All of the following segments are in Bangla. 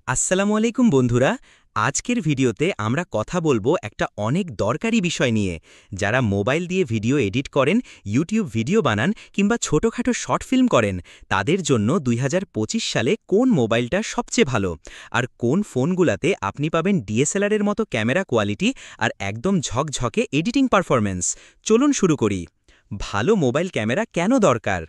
আসসালামু আলাইকুম বন্ধুরা। আজকের ভিডিওতে আমরা কথা বলবো একটা অনেক দরকারি বিষয় নিয়ে। যারা মোবাইল দিয়ে ভিডিও এডিট করেন, ইউটিউব ভিডিও বানান কিংবা ছোটখাটো শর্ট ফিল্ম করেন, তাদের জন্য ২০২৫ সালে কোন মোবাইলটা সবচেয়ে ভালো, আর কোন ফোনগুলাতে আপনি পাবেন ডিএসএলআরের মতো ক্যামেরা কোয়ালিটি আর একদম ঝকঝকে এডিটিং পারফরম্যান্স। চলুন শুরু করি। ভালো মোবাইল ক্যামেরা কেন দরকার?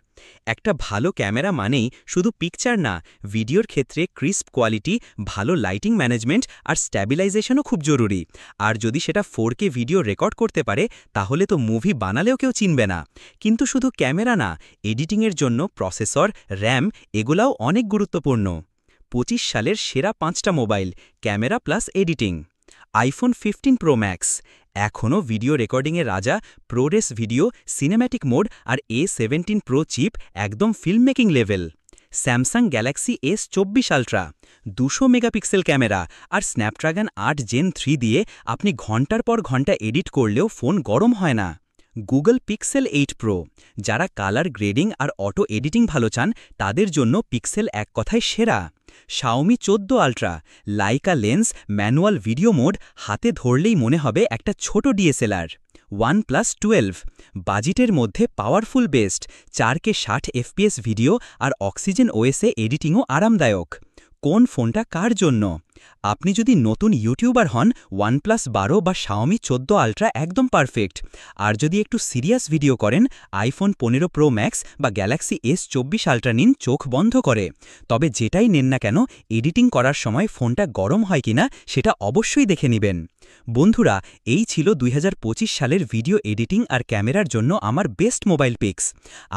একটা ভালো ক্যামেরা মানেই শুধু পিকচার না, ভিডিওর ক্ষেত্রে ক্রিস্প কোয়ালিটি, ভালো লাইটিং ম্যানেজমেন্ট আর স্ট্যাবিলাইজেশনও খুব জরুরি। আর যদি সেটা 4K ভিডিও রেকর্ড করতে পারে, তাহলে তো মুভি বানালেও কেউ চিনবে না। কিন্তু শুধু ক্যামেরা না, এডিটিংয়ের জন্য প্রসেসর, র্যাম এগুলাও অনেক গুরুত্বপূর্ণ। ২৫ সালের সেরা ৫টা mobile, camera plus editing. IPhone 15 pro max, এখনও ভিডিও রেকর্ডিংয়ের রাজা, প্রোরেস ভিডিও, সিনেম্যাটিক মোড আর A17 প্রো চিপ একদম film making level. Samsung Galaxy S24 ultra, ২০০ megapixel camera আর স্ন্যাপড্রাগন ৮ জেন 3 দিয়ে আপনি ঘন্টার পর ঘন্টা এডিট করলেও ফোন গরম হয় না। গুগল পিক্সেল 8 প্রো, যারা কালার গ্রেডিং আর অটো এডিটিং ভালো চান, তাদের জন্য পিক্সেল এক কথায় সেরা। Xiaomi 14 ultra, Leica lens, manual video mode, হাতে ধরলেই মনে হবে একটা ছোট ডিএসএলআর। OnePlus 12, বাজেটের মধ্যে powerful best, 4K 60 FPS video আর অক্সিজেন ওএসএ এডিটিংও আরামদায়ক। কোন ফোনটা কার জন্য? আপনি যদি নতুন ইউটিউবার হন, OnePlus 12 বা Xiaomi 14 আলট্রা একদম পারফেক্ট। আর যদি একটু সিরিয়াস ভিডিও করেন, আইফোন 15 প্রো ম্যাক্স বা গ্যালাক্সি S24 আলট্রা নিন, চোখ বন্ধ করে। তবে যেটাই নেন না কেন, এডিটিং করার সময় ফোনটা গরম হয় কিনা সেটা অবশ্যই দেখে নেবেন। বন্ধুরা, এই ছিল ২০২৫ সালের ভিডিও এডিটিং আর ক্যামেরার জন্য আমার বেস্ট মোবাইল পিক্স।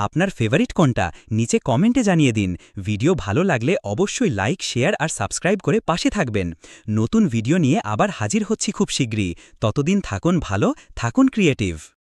আপনার ফেভারিট কোনটা নিচে কমেন্টে জানিয়ে দিন। ভিডিও ভালো লাগলে অবশ্যই লাইক, শেয়ার আর সাবস্ক্রাইব করে পাশে থাকবেন। নতুন ভিডিও নিয়ে আবার হাজির হচ্ছি খুব শীঘ্রই। ততদিন থাকুন ভালো, থাকুন ক্রিয়েটিভ।